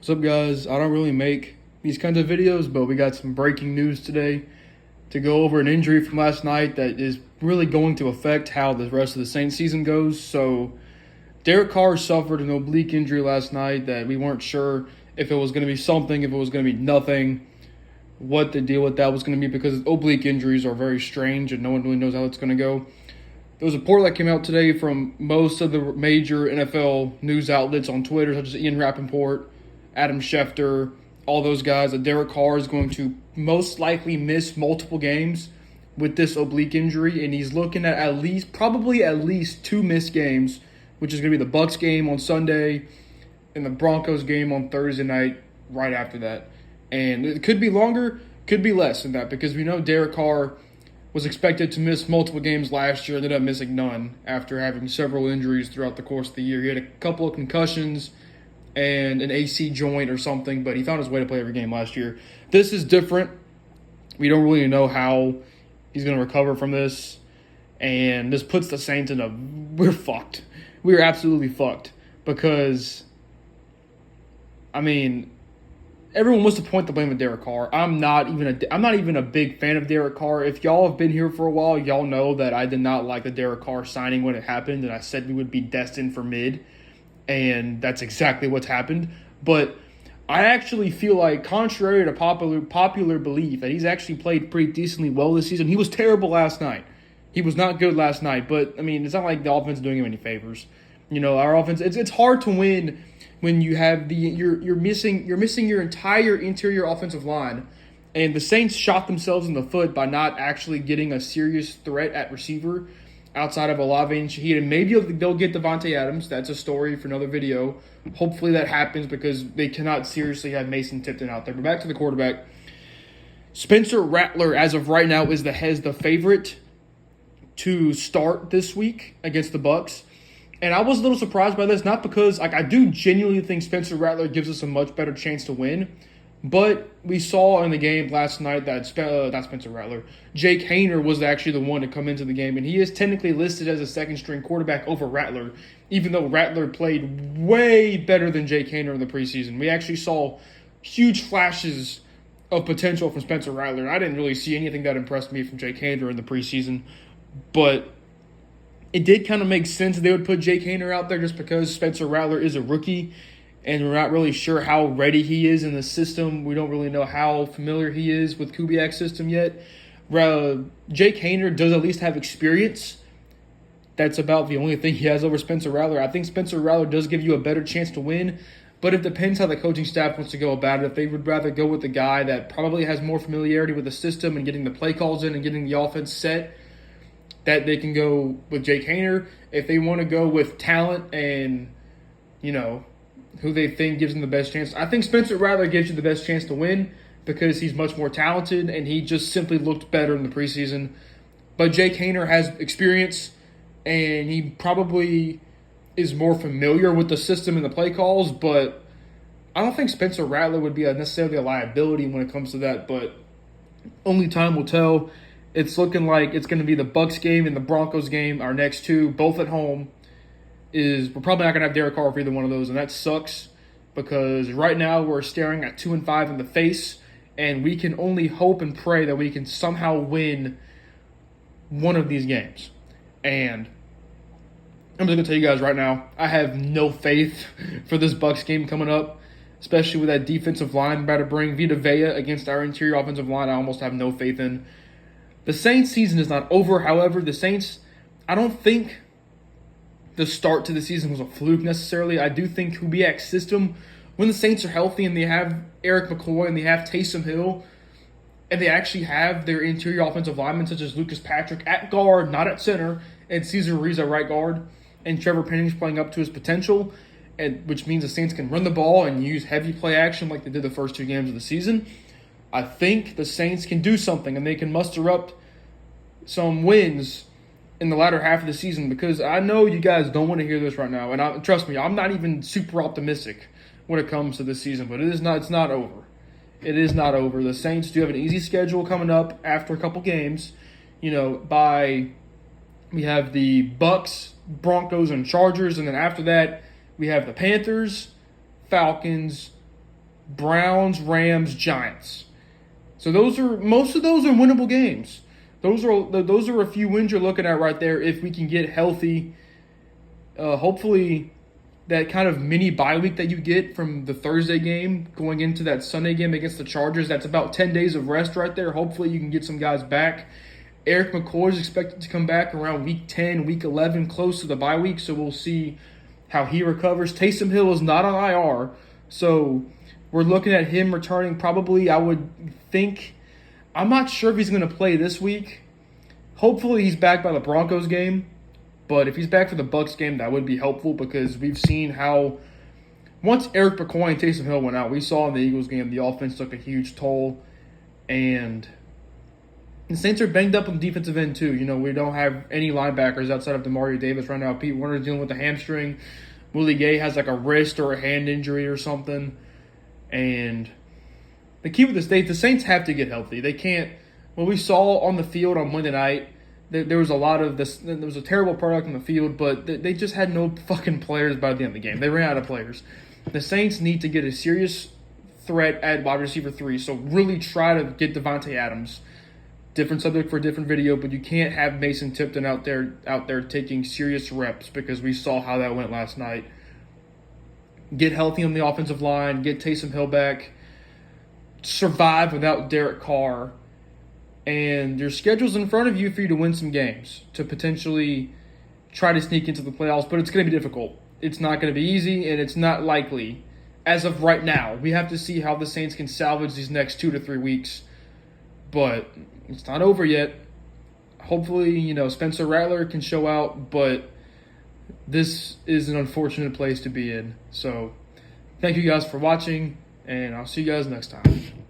What's up, guys? I don't really make these kinds of videos, but we got some breaking news today to go over an injury from last night that is really going to affect how the rest of the Saints season goes. So, Derek Carr suffered an oblique injury last night that we weren't sure if it was going to be something, if it was going to be nothing, what the deal with that was going to be, because oblique injuries are very strange and no one really knows how it's going to go. There was a report that came out today from most of the major NFL news outlets on Twitter, such as Ian Rappaport, Adam Schefter, all those guys, that Derek Carr is going to most likely miss multiple games with this oblique injury, and he's looking at probably at least two missed games, which is going to be the Bucs game on Sunday and the Broncos game on Thursday night right after that. And it could be longer, could be less than that, because we know Derek Carr was expected to miss multiple games last year, ended up missing none after having several injuries throughout the course of the year. He had a couple of concussions and an AC joint or something, but he found his way to play every game last year. This is different. We don't really know how he's going to recover from this, and this puts the Saints we're fucked. We're absolutely fucked because, everyone wants to point the blame at Derek Carr. I'm not even a big fan of Derek Carr. If y'all have been here for a while, y'all know that I did not like the Derek Carr signing when it happened, and I said we would be destined for mid. And that's exactly what's happened. But I actually feel like, contrary to popular belief, that he's actually played pretty decently well this season. He was terrible last night. He was not good last night. But, it's not like the offense is doing him any favors. Our offense, it's hard to win when you have you're missing your entire interior offensive line. And the Saints shot themselves in the foot by not actually getting a serious threat at receiver outside of Olave and Shaheed, and maybe they'll get Devontae Adams. That's a story for another video. Hopefully that happens, because they cannot seriously have Mason Tipton out there. But back to the quarterback. Spencer Rattler, as of right now, is the favorite to start this week against the Bucs. And I was a little surprised by this, not because I do genuinely think Spencer Rattler gives us a much better chance to win. But we saw in the game last night that not Spencer Rattler, Jake Haener was actually the one to come into the game, and he is technically listed as a second-string quarterback over Rattler, even though Rattler played way better than Jake Haener in the preseason. We actually saw huge flashes of potential from Spencer Rattler. I didn't really see anything that impressed me from Jake Haener in the preseason, but it did kind of make sense they would put Jake Haener out there just because Spencer Rattler is a rookie, and we're not really sure how ready he is in the system. We don't really know how familiar he is with Kubiak's system yet. Jake Haener does at least have experience. That's about the only thing he has over Spencer Rattler. I think Spencer Rattler does give you a better chance to win, but it depends how the coaching staff wants to go about it. If they would rather go with the guy that probably has more familiarity with the system and getting the play calls in and getting the offense set, that they can go with Jake Haener. If they want to go with talent and, who they think gives them the best chance, I think Spencer Rattler gives you the best chance to win because he's much more talented and he just simply looked better in the preseason. But Jake Haener has experience and he probably is more familiar with the system and the play calls, but I don't think Spencer Rattler would be necessarily a liability when it comes to that, but only time will tell. It's looking like it's going to be the Bucs game and the Broncos game, our next two, both at home. We're probably not going to have Derek Carr for either one of those, and that sucks because right now we're staring at 2-5 in the face, and we can only hope and pray that we can somehow win one of these games. And I'm just going to tell you guys right now, I have no faith for this Bucs game coming up, especially with that defensive line about to bring Vita Vea against our interior offensive line. I almost have no faith in. The Saints season is not over. However, the Saints, I don't think the start to the season was a fluke necessarily. I do think Kubiak's system, when the Saints are healthy and they have Eric McCoy and they have Taysom Hill, and they actually have their interior offensive linemen such as Lucas Patrick at guard, not at center, and Cesar Ruiz at right guard, and Trevor Penning's playing up to his potential, which means the Saints can run the ball and use heavy play action like they did the first two games of the season. I think the Saints can do something, and they can muster up some wins in the latter half of the season, because I know you guys don't want to hear this right now, and trust me, I'm not even super optimistic when it comes to this season, but it's not over. It is not over. The Saints do have an easy schedule coming up after a couple games. We have the Bucs, Broncos, and Chargers, and then after that, we have the Panthers, Falcons, Browns, Rams, Giants. So most of those are winnable games. Those are a few wins you're looking at right there if we can get healthy. Hopefully, that kind of mini bye week that you get from the Thursday game going into that Sunday game against the Chargers, that's about 10 days of rest right there. Hopefully, you can get some guys back. Eric McCoy is expected to come back around week 10, week 11, close to the bye week, so we'll see how he recovers. Taysom Hill is not on IR, so we're looking at him returning probably, I would think. I'm not sure if he's going to play this week. Hopefully he's back by the Broncos game, but if he's back for the Bucs game, that would be helpful because we've seen how once Eric McCoy and Taysom Hill went out, we saw in the Eagles game the offense took a huge toll, and the Saints are banged up on the defensive end too. We don't have any linebackers outside of Demario Davis right now. Pete Werner's dealing with a hamstring. Willie Gay has like a wrist or a hand injury or something. And the key with the Saints have to get healthy. They can't. What we saw on the field on Monday night, there was a lot of this. There was a terrible product on the field, but they just had no fucking players by the end of the game. They ran out of players. The Saints need to get a serious threat at wide receiver 3. So really try to get Devontae Adams. Different subject for a different video, but you can't have Mason Tipton out there taking serious reps because we saw how that went last night. Get healthy on the offensive line, get Taysom Hill back, survive without Derek Carr, and your schedule's in front of you for you to win some games, to potentially try to sneak into the playoffs, but it's going to be difficult. It's not going to be easy, and it's not likely as of right now. We have to see how the Saints can salvage these next 2 to 3 weeks, but it's not over yet. Hopefully, Spencer Rattler can show out, but this is an unfortunate place to be in. So, thank you guys for watching, and I'll see you guys next time.